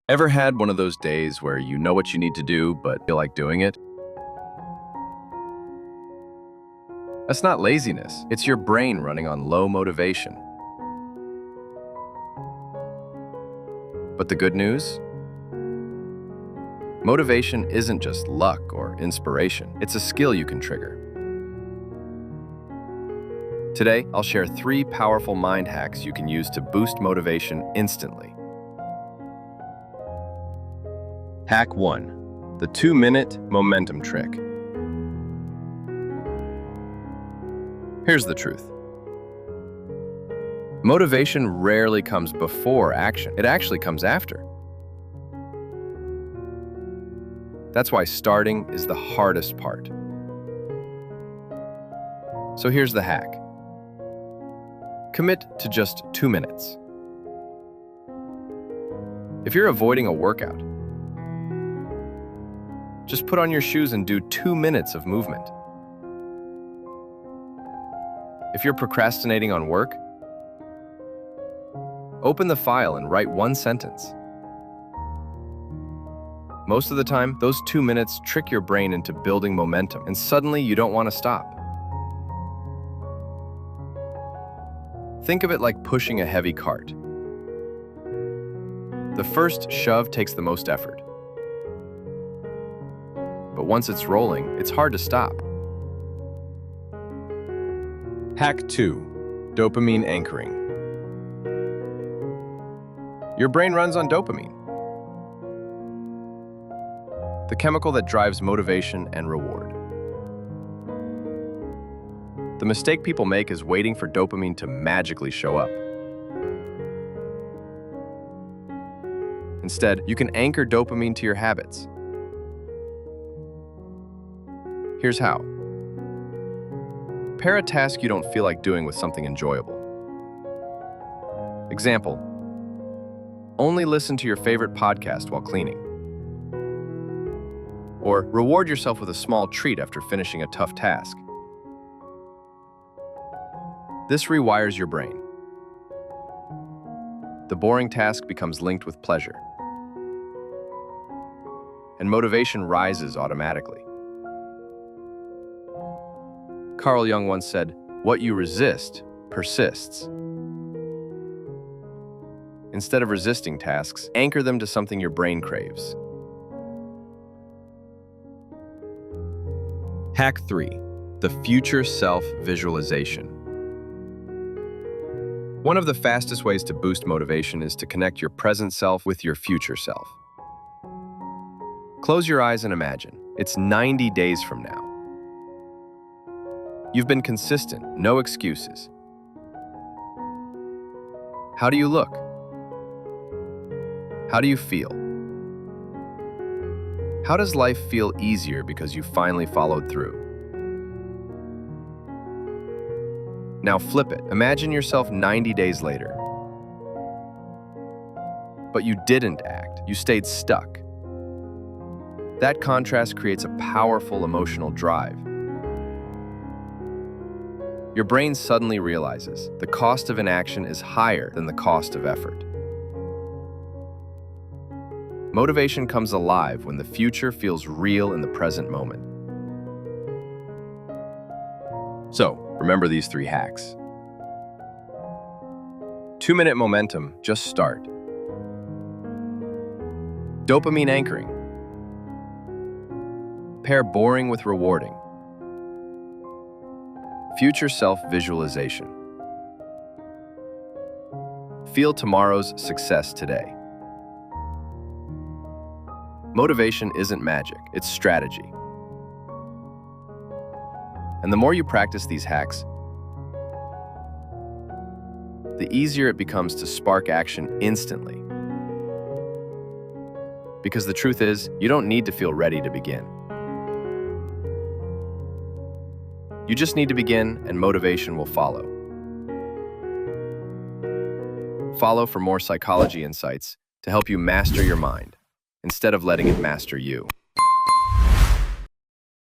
Ever had one of those days where you know what you need to do but feel like doing it? That's not laziness, it's your brain running on low motivation. But the good news? Motivation isn't just luck or inspiration, it's a skill you can trigger. Today, I'll share 3 powerful mind hacks you can use to boost motivation instantly. Hack 1. The 2-minute momentum trick. Here's the truth. Motivation rarely comes before action. It actually comes after. That's why starting is the hardest part. So here's the hack. Commit to just 2 minutes. If you're avoiding a workout, just put on your shoes and do 2 minutes of movement. If you're procrastinating on work, open the file and write 1 sentence. Most of the time, those 2 minutes trick your brain into building momentum, and suddenly you don't want to stop. Think of it like pushing a heavy cart. The first shove takes the most effort. But once it's rolling, it's hard to stop. Hack 2. Dopamine anchoring. Your brain runs on dopamine, the chemical that drives motivation and reward. The mistake people make is waiting for dopamine to magically show up. Instead, you can anchor dopamine to your habits. Here's how. Pair a task you don't feel like doing with something enjoyable. Example, only listen to your favorite podcast while cleaning. Or reward yourself with a small treat after finishing a tough task. This rewires your brain. The boring task becomes linked with pleasure, and motivation rises automatically. Carl Jung once said, "What you resist persists." Instead of resisting tasks, anchor them to something your brain craves. Hack 3. The future self visualization. One of the fastest ways to boost motivation is to connect your present self with your future self. Close your eyes and imagine. It's 90 days from now. You've been consistent, no excuses. How do you look? How do you feel? How does life feel easier because you finally followed through? Now flip it. Imagine yourself 90 days later. But you didn't act. You stayed stuck. That contrast creates a powerful emotional drive. Your brain suddenly realizes the cost of inaction is higher than the cost of effort. Motivation comes alive when the future feels real in the present moment. So, remember these 3 hacks. 2-minute momentum, just start. Dopamine anchoring. Pair boring with rewarding. Future self visualization. Feel tomorrow's success today. Motivation isn't magic, it's strategy. And the more you practice these hacks, the easier it becomes to spark action instantly. Because the truth is, you don't need to feel ready to begin. You just need to begin, and motivation will follow. Follow for more psychology insights to help you master your mind, instead of letting it master you.